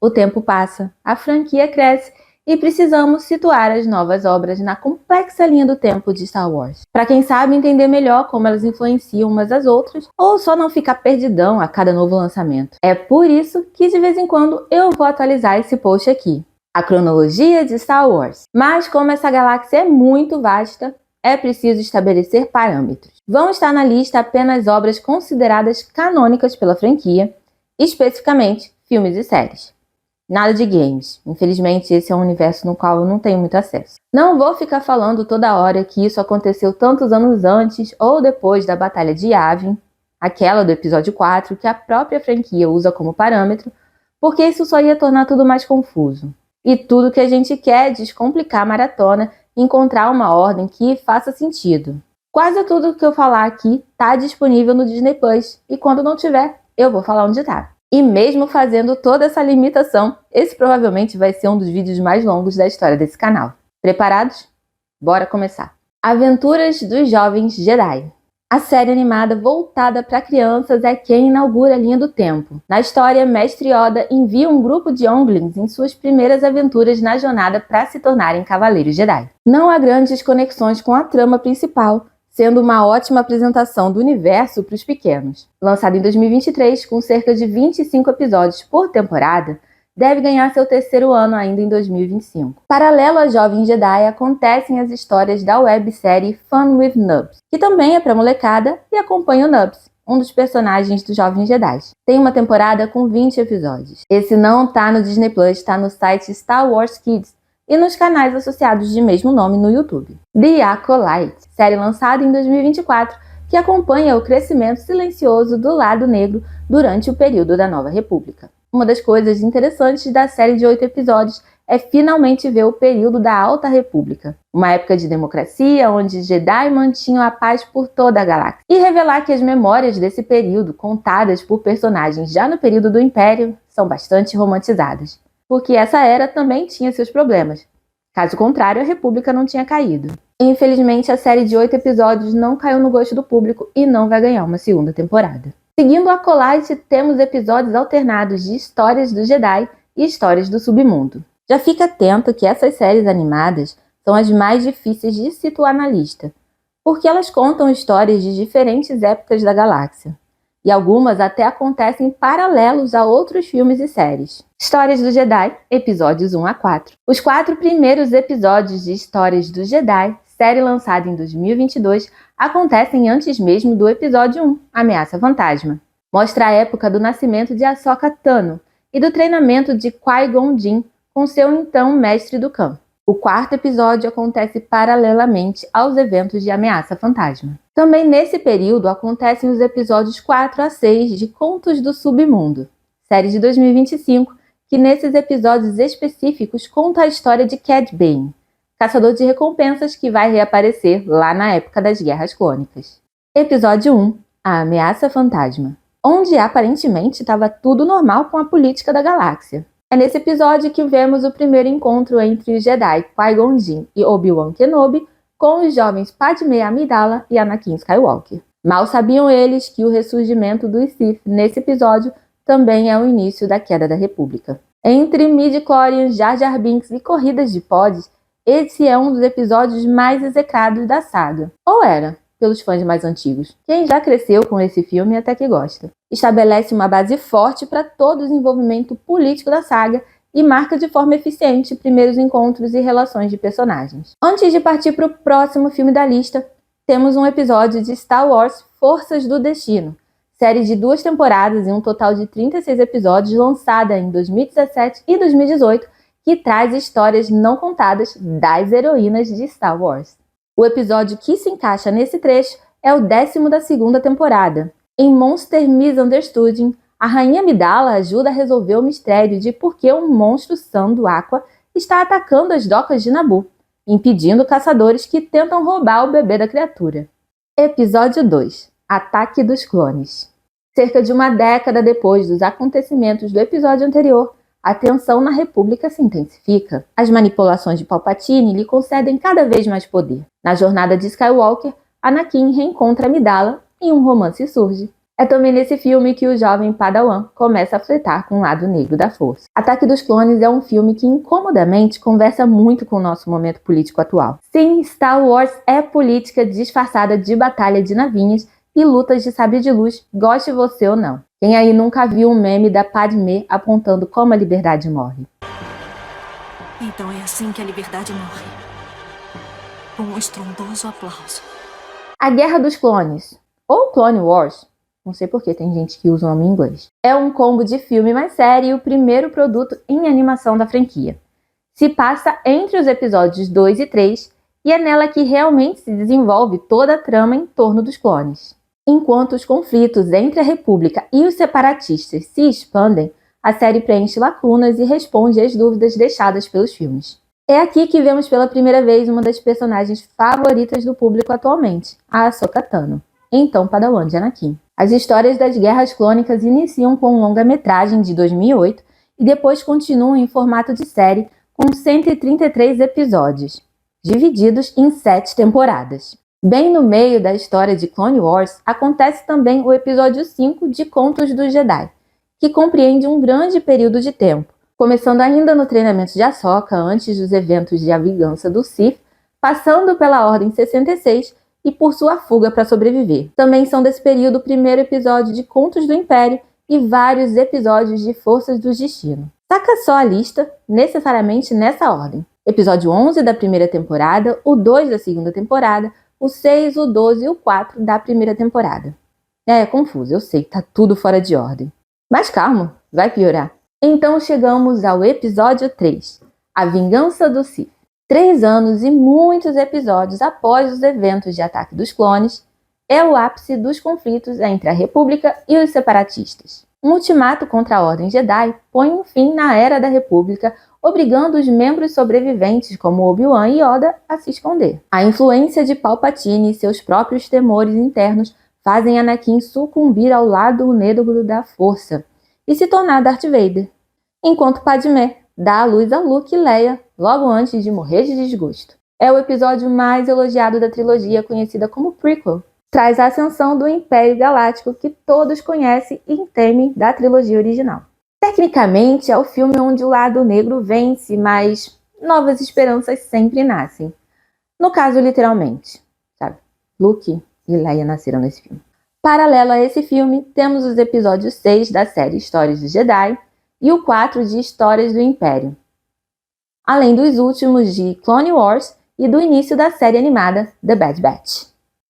O tempo passa, a franquia cresce e precisamos situar as novas obras na complexa linha do tempo de Star Wars, para quem sabe entender melhor como elas influenciam umas às outras, ou só não ficar perdidão a cada novo lançamento. É por isso que de vez em quando eu vou atualizar esse post aqui, a cronologia de Star Wars. Mas como essa galáxia é muito vasta, é preciso estabelecer parâmetros. Vão estar na lista apenas obras consideradas canônicas pela franquia, especificamente filmes e séries. Nada de games. Infelizmente, esse é um universo no qual eu não tenho muito acesso. Não vou ficar falando toda hora que isso aconteceu tantos anos antes ou depois da Batalha de Yavin, aquela do episódio 4, que a própria franquia usa como parâmetro, porque isso só ia tornar tudo mais confuso. E tudo que a gente quer é descomplicar a maratona e encontrar uma ordem que faça sentido. Quase tudo que eu falar aqui está disponível no Disney Plus, e quando não tiver, eu vou falar onde está. E mesmo fazendo toda essa limitação, esse provavelmente vai ser um dos vídeos mais longos da história desse canal. Preparados? Bora começar! Aventuras dos Jovens Jedi. A série animada voltada para crianças é quem inaugura a linha do tempo. Na história, Mestre Yoda envia um grupo de Younglings em suas primeiras aventuras na jornada para se tornarem Cavaleiros Jedi. Não há grandes conexões com a trama principal, sendo uma ótima apresentação do universo para os pequenos. Lançado em 2023, com cerca de 25 episódios por temporada, deve ganhar seu terceiro ano ainda em 2025. Paralelo a Jovens Jedi, acontecem as histórias da websérie Fun with Nubs, que também é para molecada e acompanha o Nubs, um dos personagens dos Jovens Jedi. Tem uma temporada com 20 episódios. Esse não tá no Disney Plus, está no site Star Wars Kids, e nos canais associados de mesmo nome no YouTube. The Acolyte, série lançada em 2024, que acompanha o crescimento silencioso do lado negro durante o período da Nova República. Uma das coisas interessantes da série de 8 episódios é finalmente ver o período da Alta República, uma época de democracia onde Jedi mantinham a paz por toda a galáxia, e revelar que as memórias desse período, contadas por personagens já no período do Império, são bastante romantizadas, porque essa era também tinha seus problemas. Caso contrário, a República não tinha caído. Infelizmente, a série de 8 episódios não caiu no gosto do público e não vai ganhar uma segunda temporada. Seguindo a Acolyte, temos episódios alternados de histórias do Jedi e histórias do submundo. Já fica atento que essas séries animadas são as mais difíceis de situar na lista, porque elas contam histórias de diferentes épocas da galáxia. E algumas até acontecem paralelos a outros filmes e séries. Histórias do Jedi, episódios 1 a 4. Os 4 primeiros episódios de Histórias do Jedi, série lançada em 2022, acontecem antes mesmo do episódio 1, Ameaça Fantasma. Mostra a época do nascimento de Ahsoka Tano e do treinamento de Qui-Gon Jinn com seu então mestre do Khan. O 4º episódio acontece paralelamente aos eventos de Ameaça Fantasma. Também nesse período acontecem os episódios 4 a 6 de Contos do Submundo, série de 2025, que nesses episódios específicos conta a história de Cad Bane, caçador de recompensas que vai reaparecer lá na época das Guerras Clônicas. Episódio 1, A Ameaça Fantasma, onde aparentemente estava tudo normal com a política da galáxia. É nesse episódio que vemos o primeiro encontro entre os Jedi Qui-Gon Jinn e Obi-Wan Kenobi com os jovens Padmé Amidala e Anakin Skywalker. Mal sabiam eles que o ressurgimento dos Sith nesse episódio também é o início da queda da República. Entre midi-chlorians, Jar Jar Binks e corridas de pods, esse é um dos episódios mais execrados da saga. Ou era, pelos fãs mais antigos. Quem já cresceu com esse filme até que gosta. Estabelece uma base forte para todo o desenvolvimento político da saga e marca de forma eficiente primeiros encontros e relações de personagens. Antes de partir para o próximo filme da lista, temos um episódio de Star Wars Forças do Destino, série de 2 temporadas e um total de 36 episódios lançada em 2017 e 2018, que traz histórias não contadas das heroínas de Star Wars. O episódio que se encaixa nesse trecho é o 10º da 2ª temporada. Em Monster Misunderstood, a Rainha Amidala ajuda a resolver o mistério de por que um monstro Sandu Aqua está atacando as docas de Naboo, impedindo caçadores que tentam roubar o bebê da criatura. Episódio 2, Ataque dos Clones. Cerca de uma década depois dos acontecimentos do episódio anterior, a tensão na República se intensifica. As manipulações de Palpatine lhe concedem cada vez mais poder. Na jornada de Skywalker, Anakin reencontra Amidala e um romance surge. É também nesse filme que o jovem Padawan começa a flertar com o lado negro da força. Ataque dos Clones é um filme que incomodamente conversa muito com o nosso momento político atual. Sim, Star Wars é política disfarçada de batalha de navinhas e lutas de sabre de luz, goste você ou não. Quem aí nunca viu um meme da Padmé apontando como a liberdade morre? Então é assim que a liberdade morre. Com um estrondoso aplauso. A Guerra dos Clones, ou Clone Wars, não sei porque tem gente que usa o nome em inglês, é um combo de filme mais série e o primeiro produto em animação da franquia. Se passa entre os episódios 2 e 3 e é nela que realmente se desenvolve toda a trama em torno dos clones. Enquanto os conflitos entre a República e os separatistas se expandem, a série preenche lacunas e responde às dúvidas deixadas pelos filmes. É aqui que vemos pela primeira vez uma das personagens favoritas do público atualmente, a Ahsoka Tano, então Padawan de Anakin. As histórias das Guerras Clônicas iniciam com um longa-metragem de 2008 e depois continuam em formato de série com 133 episódios, divididos em 7 temporadas. Bem no meio da história de Clone Wars, acontece também o episódio 5 de Contos do Jedi, que compreende um grande período de tempo, começando ainda no treinamento de Ahsoka antes dos eventos de A Vingança do Sith, passando pela Ordem 66 e por sua fuga para sobreviver. Também são desse período o primeiro episódio de Contos do Império e vários episódios de Forças do Destino. Saca só a lista, necessariamente nessa ordem. Episódio 11 da primeira temporada, o 2 da segunda temporada, o 6, o 12 e o 4 da primeira temporada. É confuso, eu sei, tá tudo fora de ordem. Mas calma, vai piorar. Então chegamos ao episódio 3, A Vingança do Sith. 3 anos e muitos episódios após os eventos de Ataque dos Clones, é o ápice dos conflitos entre a República e os separatistas. Um ultimato contra a Ordem Jedi põe um fim na Era da República, obrigando os membros sobreviventes como Obi-Wan e Yoda a se esconder. A influência de Palpatine e seus próprios temores internos fazem Anakin sucumbir ao lado negro da Força e se tornar Darth Vader, enquanto Padmé dá à luz a Luke e Leia logo antes de morrer de desgosto. É o episódio mais elogiado da trilogia, conhecida como prequel. Traz a ascensão do Império Galáctico que todos conhecem e temem da trilogia original. Tecnicamente, é o filme onde o lado negro vence, mas novas esperanças sempre nascem. No caso, literalmente, sabe? Luke e Leia nasceram nesse filme. Paralelo a esse filme, temos os episódios 6 da série Histórias do Jedi e o 4 de Histórias do Império, além dos últimos de Clone Wars e do início da série animada The Bad Batch.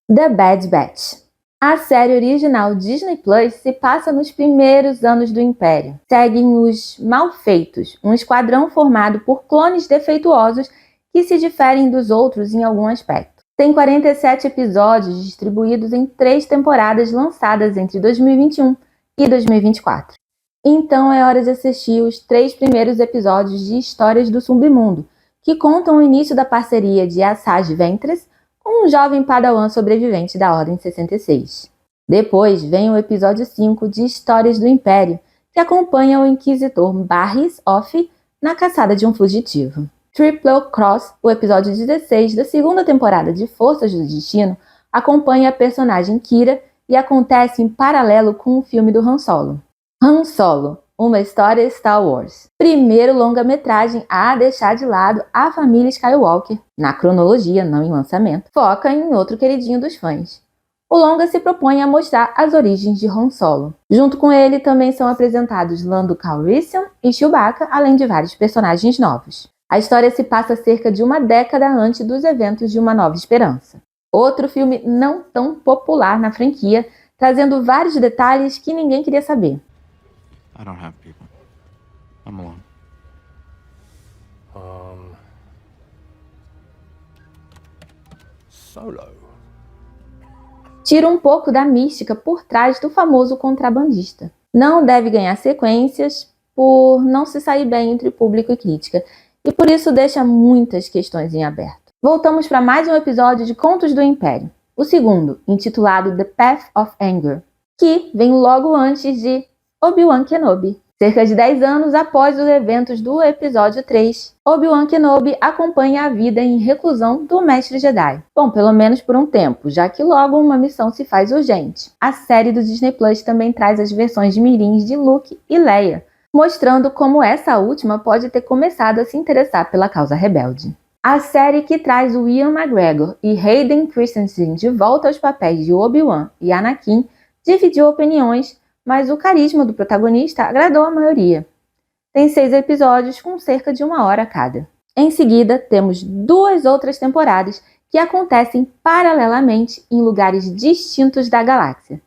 The Bad Batch. A série original Disney Plus se passa nos primeiros anos do Império. Seguem os Malfeitos, um esquadrão formado por clones defeituosos que se diferem dos outros em algum aspecto. Tem 47 episódios distribuídos em 3 temporadas lançadas entre 2021 e 2024. Então é hora de assistir os 3 primeiros episódios de Histórias do Submundo, que contam o início da parceria de Asajj Ventress com um jovem padawan sobrevivente da Ordem 66. Depois vem o episódio 5 de Histórias do Império, que acompanha o Inquisitor Barriss Offee na caçada de um fugitivo. Triple Cross, o episódio 16 da segunda temporada de Forças do Destino, acompanha a personagem Qi'ra e acontece em paralelo com o filme do Han Solo. Han Solo, uma história Star Wars. Primeiro longa-metragem a deixar de lado a família Skywalker, na cronologia, não em lançamento, foca em outro queridinho dos fãs. O longa se propõe a mostrar as origens de Han Solo. Junto com ele também são apresentados Lando Calrissian e Chewbacca, além de vários personagens novos. A história se passa cerca de uma década antes dos eventos de Uma Nova Esperança. Outro filme não tão popular na franquia, trazendo vários detalhes que ninguém queria saber. I don't have people. I'm alone. Solo. Tira um pouco da mística por trás do famoso contrabandista. Não deve ganhar sequências por não se sair bem entre público e crítica, e por isso deixa muitas questões em aberto. Voltamos para mais um episódio de Contos do Império, o segundo, intitulado The Path of Anger, que vem logo antes de Obi-Wan Kenobi. Cerca de 10 anos após os eventos do episódio 3, Obi-Wan Kenobi acompanha a vida em reclusão do Mestre Jedi. Bom, pelo menos por um tempo, já que logo uma missão se faz urgente. A série do Disney Plus também traz as versões de mirins de Luke e Leia, mostrando como essa última pode ter começado a se interessar pela causa rebelde. A série que traz o Ian McGregor e Hayden Christensen de volta aos papéis de Obi-Wan e Anakin dividiu opiniões, mas o carisma do protagonista agradou a maioria. Tem 6 episódios com cerca de 1 hora cada. Em seguida, temos 2 outras temporadas que acontecem paralelamente em lugares distintos da galáxia.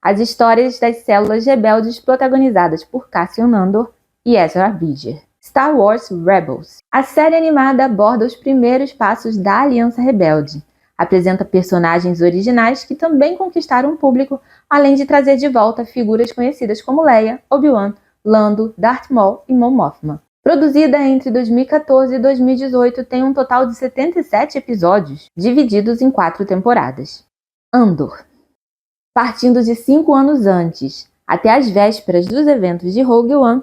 As histórias das células rebeldes protagonizadas por Cassian Andor e Ezra Bridger. Star Wars Rebels. A série animada aborda os primeiros passos da Aliança Rebelde. Apresenta personagens originais que também conquistaram o público, além de trazer de volta figuras conhecidas como Leia, Obi-Wan, Lando, Darth Maul e Mon Mothma. Produzida entre 2014 e 2018, tem um total de 77 episódios, divididos em 4 temporadas. Andor. Partindo de 5 anos antes, até as vésperas dos eventos de Rogue One,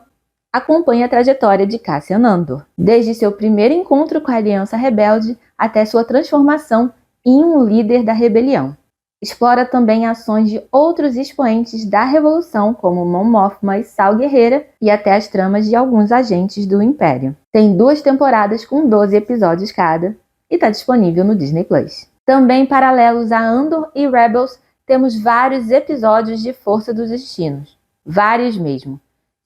acompanha a trajetória de Cassian Andor, desde seu primeiro encontro com a Aliança Rebelde até sua transformação em um líder da rebelião. Explora também ações de outros expoentes da Revolução, como Mon Mothma e Saw Gerrera, e até as tramas de alguns agentes do Império. Tem 2 temporadas com 12 episódios cada, e está disponível no Disney Plus. Também paralelos a Andor e Rebels, temos vários episódios de Força dos Destinos. Vários mesmo.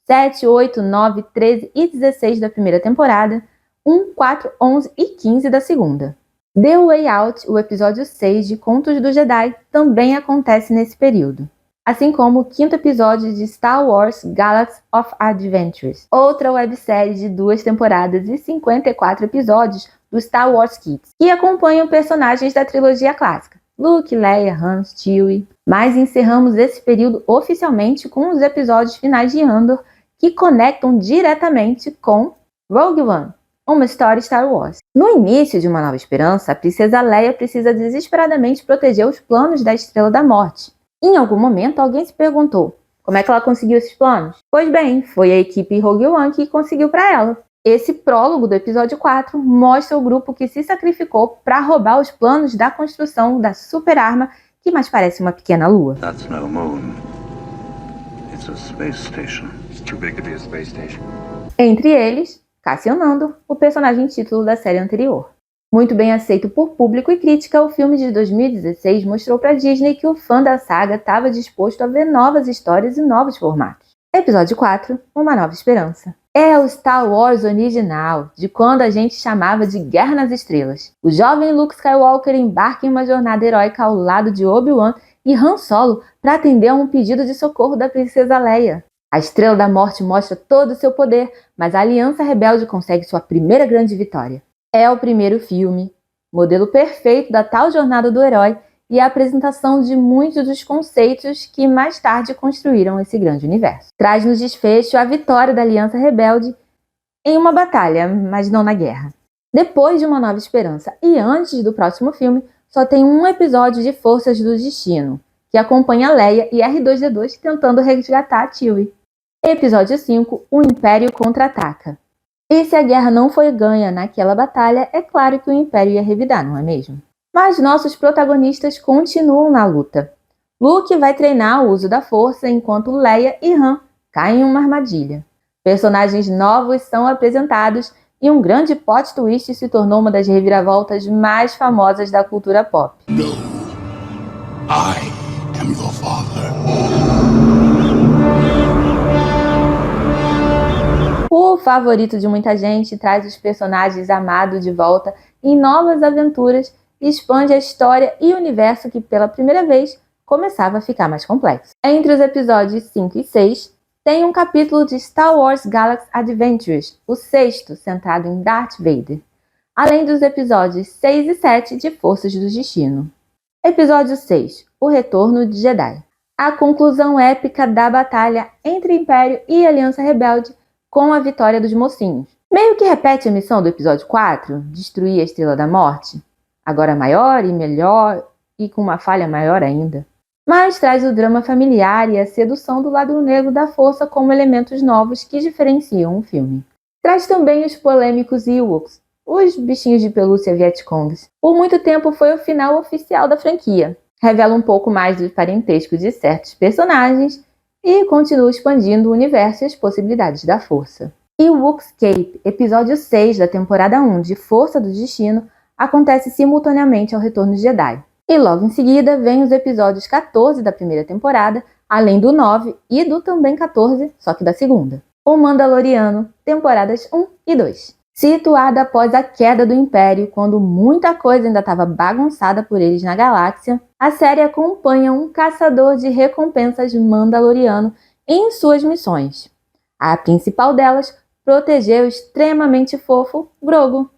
7, 8, 9, 13 e 16 da primeira temporada, 1, 4, 11 e 15 da segunda. The Way Out, o episódio 6 de Contos do Jedi, também acontece nesse período. Assim como o 5º episódio de Star Wars Galaxy of Adventures, outra websérie de 2 temporadas e 54 episódios do Star Wars Kids, que acompanham personagens da trilogia clássica, Luke, Leia, Han, Chewie. Mas encerramos esse período oficialmente com os episódios finais de Andor, que conectam diretamente com Rogue One, uma história Star Wars. No início de Uma Nova Esperança, a princesa Leia precisa desesperadamente proteger os planos da Estrela da Morte. Em algum momento, alguém se perguntou, como é que ela conseguiu esses planos? Pois bem, foi a equipe Rogue One que conseguiu para ela. Esse prólogo do episódio 4 mostra o grupo que se sacrificou para roubar os planos da construção da super arma que mais parece uma pequena lua. That's no moon. It's a space station. It's too big to be a space station. Entre eles, Cassian Andor, o personagem título da série anterior. Muito bem aceito por público e crítica, o filme de 2016 mostrou para Disney que o fã da saga estava disposto a ver novas histórias e novos formatos. Episódio 4, Uma Nova Esperança. É o Star Wars original, de quando a gente chamava de Guerra nas Estrelas. O jovem Luke Skywalker embarca em uma jornada heróica ao lado de Obi-Wan e Han Solo para atender a um pedido de socorro da princesa Leia. A Estrela da Morte mostra todo o seu poder, mas a Aliança Rebelde consegue sua primeira grande vitória. É o primeiro filme, modelo perfeito da tal jornada do herói e a apresentação de muitos dos conceitos que mais tarde construíram esse grande universo. Traz no desfecho a vitória da Aliança Rebelde em uma batalha, mas não na guerra. Depois de Uma Nova Esperança e antes do próximo filme, só tem um episódio de Forças do Destino, que acompanha Leia e R2-D2 tentando resgatar a Chewie. Episódio 5, O Império Contra-Ataca. E se a guerra não foi ganha naquela batalha, é claro que o Império ia revidar, não é mesmo? Mas nossos protagonistas continuam na luta. Luke vai treinar o uso da força enquanto Leia e Han caem em uma armadilha. Personagens novos são apresentados e um grande plot twist se tornou uma das reviravoltas mais famosas da cultura pop. No, I am your father. O favorito de muita gente traz os personagens amados de volta em novas aventuras e expande a história e o universo que pela primeira vez começava a ficar mais complexo. Entre os episódios 5 e 6, tem um capítulo de Star Wars Galaxy Adventures, o 6º, centrado em Darth Vader, além dos episódios 6 e 7 de Forças do Destino. Episódio 6, O Retorno de Jedi. A conclusão épica da batalha entre Império e Aliança Rebelde com a vitória dos mocinhos. Meio que repete a missão do episódio 4, destruir a Estrela da Morte, agora maior e melhor e com uma falha maior ainda. mas traz o drama familiar e a sedução do lado negro da força como elementos novos que diferenciam o filme. Traz também os polêmicos Ewoks, os bichinhos de pelúcia Vietcongs. Por muito tempo foi o final oficial da franquia. Revela um pouco mais do parentesco de certos personagens e continua expandindo o universo e as possibilidades da força. Ewokscape, episódio 6 da temporada 1 de Força do Destino, acontece simultaneamente ao Retorno de Jedi. E logo em seguida vem os episódios 14 da primeira temporada, além do 9 e do também 14, só que da segunda. O Mandaloriano, temporadas 1 e 2. Situada após a queda do Império, quando muita coisa ainda estava bagunçada por eles na galáxia, a série acompanha um caçador de recompensas mandaloriano em suas missões. A principal delas, proteger o extremamente fofo Grogu,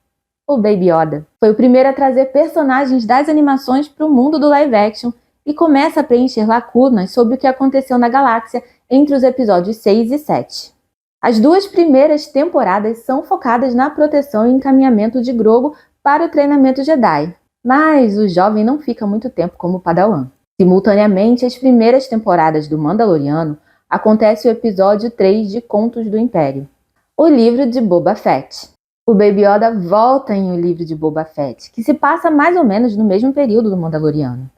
o Baby Yoda. Foi o primeiro a trazer personagens das animações para o mundo do live action e começa a preencher lacunas sobre o que aconteceu na galáxia entre os episódios 6 e 7. As duas primeiras temporadas são focadas na proteção e encaminhamento de Grogu para o treinamento Jedi, mas o jovem não fica muito tempo como Padawan. Simultaneamente, as primeiras temporadas do Mandaloriano acontece o episódio 3 de Contos do Império, o livro de Boba Fett. O Baby Yoda volta em O Livro de Boba Fett, que se passa mais ou menos no mesmo período do Mandaloriano.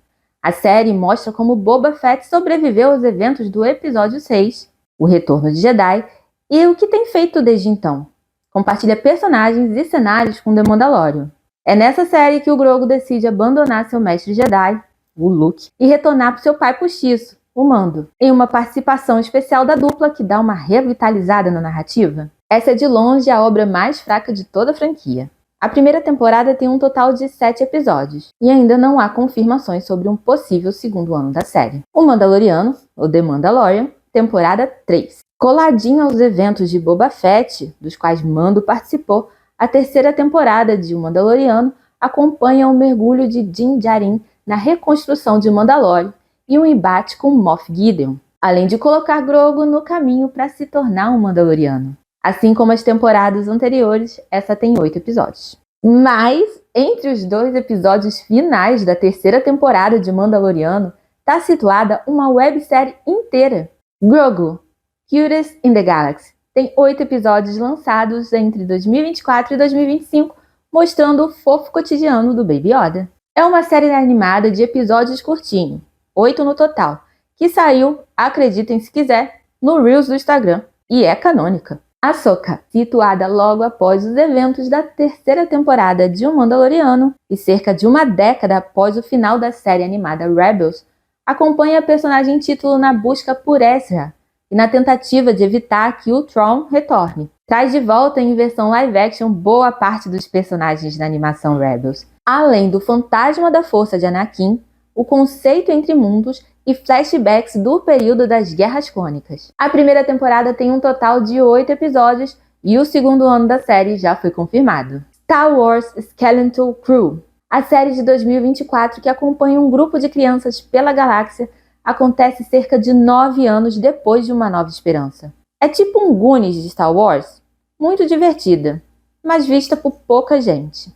A série mostra como Boba Fett sobreviveu aos eventos do episódio 6, O Retorno de Jedi, e o que tem feito desde então. Compartilha personagens e cenários com The Mandalorian. É nessa série que o Grogu decide abandonar seu mestre Jedi, o Luke, e retornar para seu pai postiço, o Mando, em uma participação especial da dupla que dá uma revitalizada na narrativa. Essa é de longe a obra mais fraca de toda a franquia. A primeira temporada tem um total de 7 episódios, e ainda não há confirmações sobre um possível segundo ano da série. O Mandaloriano, ou The Mandalorian, temporada 3. Coladinho aos eventos de Boba Fett, dos quais Mando participou, a terceira temporada de O Mandaloriano acompanha o mergulho de Din Djarin na reconstrução de Mandalore e um embate com Moff Gideon, além de colocar Grogu no caminho para se tornar um Mandaloriano. Assim como as temporadas anteriores, essa tem 8 episódios. Mas, entre os 2 episódios finais da terceira temporada de Mandaloriano, está situada uma websérie inteira. Grogu, Cutest in the Galaxy, tem 8 episódios lançados entre 2024 e 2025, mostrando o fofo cotidiano do Baby Yoda. É uma série animada de episódios curtinhos, 8 no total, que saiu, acreditem se quiser, no Reels do Instagram, e é canônica. Ahsoka, situada logo após os eventos da terceira temporada de O Mandaloriano e cerca de uma década após o final da série animada Rebels, acompanha a personagem título na busca por Ezra e na tentativa de evitar que o Thrawn retorne. Traz de volta em versão live action boa parte dos personagens da animação Rebels, além do fantasma da força de Anakin, o conceito entre mundos e flashbacks do período das Guerras Clônicas. A primeira temporada tem um total de 8 episódios e o segundo ano da série já foi confirmado. Star Wars Skeleton Crew, a série de 2024 que acompanha um grupo de crianças pela galáxia, acontece cerca de 9 anos depois de Uma Nova Esperança. É tipo um Goonies de Star Wars, muito divertida, mas vista por pouca gente.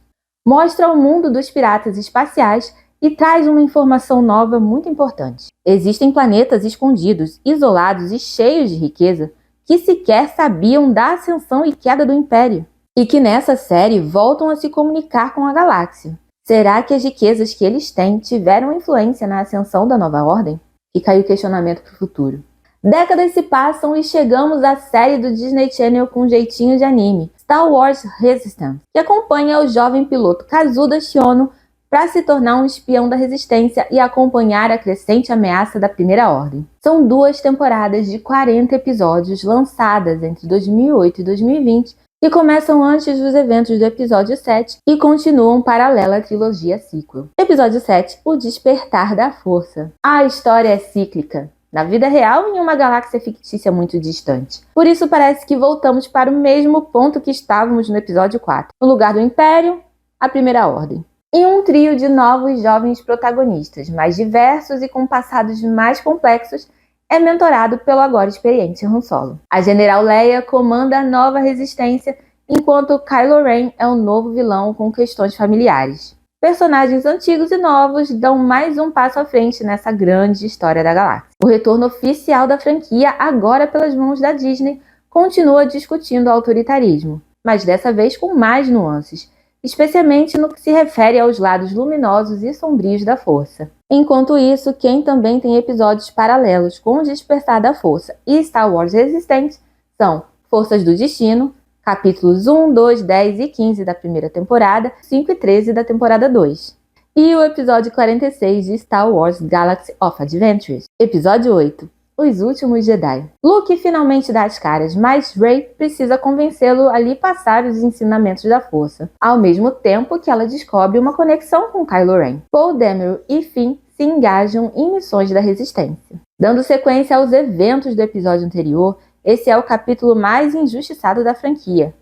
Mostra o mundo dos piratas espaciais e traz uma informação nova muito importante. Existem planetas escondidos, isolados e cheios de riqueza que sequer sabiam da ascensão e queda do Império, e que nessa série voltam a se comunicar com a galáxia. Será que as riquezas que eles têm tiveram influência na ascensão da Nova Ordem? Fica aí o questionamento para o futuro. Décadas se passam e chegamos à série do Disney Channel com jeitinho de anime, Star Wars Resistance, que acompanha o jovem piloto Kazuda Shiono para se tornar um espião da resistência e acompanhar a crescente ameaça da Primeira Ordem. São 2 temporadas de 40 episódios lançadas entre 2008 e 2020 que começam antes dos eventos do episódio 7 e continuam paralela à trilogia sequel. Episódio 7, O Despertar da Força. A história é cíclica, na vida real e em uma galáxia fictícia muito distante. Por isso parece que voltamos para o mesmo ponto que estávamos no episódio 4, no lugar do Império, a Primeira Ordem. E um trio de novos jovens protagonistas, mais diversos e com passados mais complexos, é mentorado pelo agora experiente Han Solo. A General Leia comanda a nova resistência, enquanto Kylo Ren é o novo vilão com questões familiares. Personagens antigos e novos dão mais um passo à frente nessa grande história da galáxia. O retorno oficial da franquia, agora pelas mãos da Disney, continua discutindo o autoritarismo, mas dessa vez com mais nuances, especialmente no que se refere aos lados luminosos e sombrios da Força. Enquanto isso, quem também tem episódios paralelos com o Despertar da Força e Star Wars Resistance são Forças do Destino, capítulos 1, 2, 10 e 15 da primeira temporada, 5 e 13 da temporada 2. E o episódio 46 de Star Wars Galaxy of Adventures. Episódio 8. Os Últimos Jedi. Luke finalmente dá as caras, mas Rey precisa convencê-lo a lhe passar os ensinamentos da Força, ao mesmo tempo que ela descobre uma conexão com Kylo Ren. Poe Dameron e Finn se engajam em missões da Resistência. Dando sequência aos eventos do episódio anterior, esse é o capítulo mais injustiçado da franquia.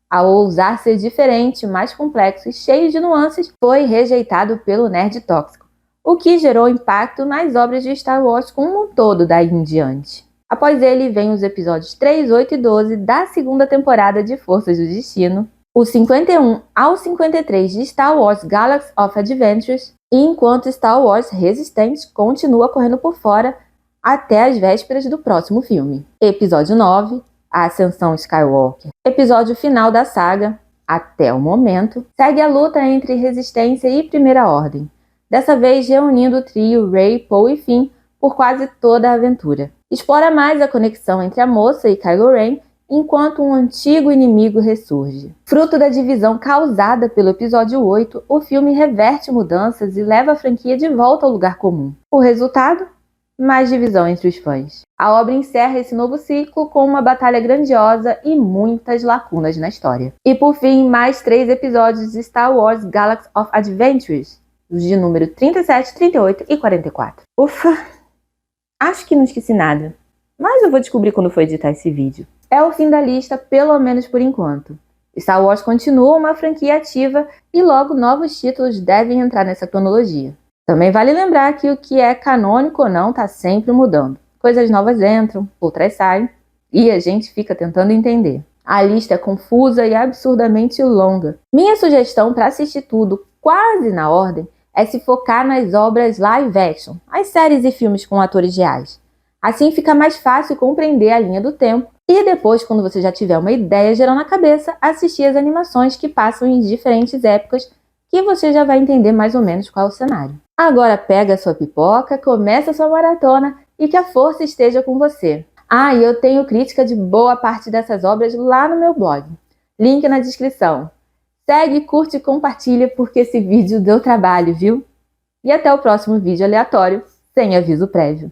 Ao ousar ser diferente, mais complexo e cheio de nuances, foi rejeitado pelo nerd tóxico, o que gerou impacto nas obras de Star Wars como um todo daí em diante. Após ele, vem os episódios 3, 8 e 12 da segunda temporada de Forças do Destino, o 51 ao 53 de Star Wars Galaxy of Adventures, e enquanto Star Wars Resistance continua correndo por fora até as vésperas do próximo filme. Episódio 9, a Ascensão Skywalker. Episódio final da saga, até o momento, segue a luta entre Resistência e Primeira Ordem, dessa vez reunindo o trio Rey, Poe e Finn por quase toda a aventura. Explora mais a conexão entre a moça e Kylo Ren, enquanto um antigo inimigo ressurge. Fruto da divisão causada pelo episódio 8, o filme reverte mudanças e leva a franquia de volta ao lugar comum. O resultado? Mais divisão entre os fãs. A obra encerra esse novo ciclo com uma batalha grandiosa e muitas lacunas na história. E por fim, mais 3 episódios de Star Wars Galaxy of Adventures, de número 37, 38 e 44. Ufa! Acho que não esqueci nada, mas eu vou descobrir quando for editar esse vídeo. É o fim da lista, pelo menos por enquanto. Star Wars continua uma franquia ativa e logo novos títulos devem entrar nessa cronologia. Também vale lembrar que o que é canônico ou não está sempre mudando. Coisas novas entram, outras saem, e a gente fica tentando entender. A lista é confusa e absurdamente longa. Minha sugestão para assistir tudo quase na ordem é se focar nas obras live action, as séries e filmes com atores reais. Assim fica mais fácil compreender a linha do tempo e depois, quando você já tiver uma ideia geral na cabeça, assistir as animações que passam em diferentes épocas, que você já vai entender mais ou menos qual é o cenário. Agora pega a sua pipoca, começa a sua maratona e que a força esteja com você. Ah, e eu tenho crítica de boa parte dessas obras lá no meu blog. Link na descrição. Segue, curte e compartilha porque esse vídeo deu trabalho, viu? E até o próximo vídeo aleatório, sem aviso prévio.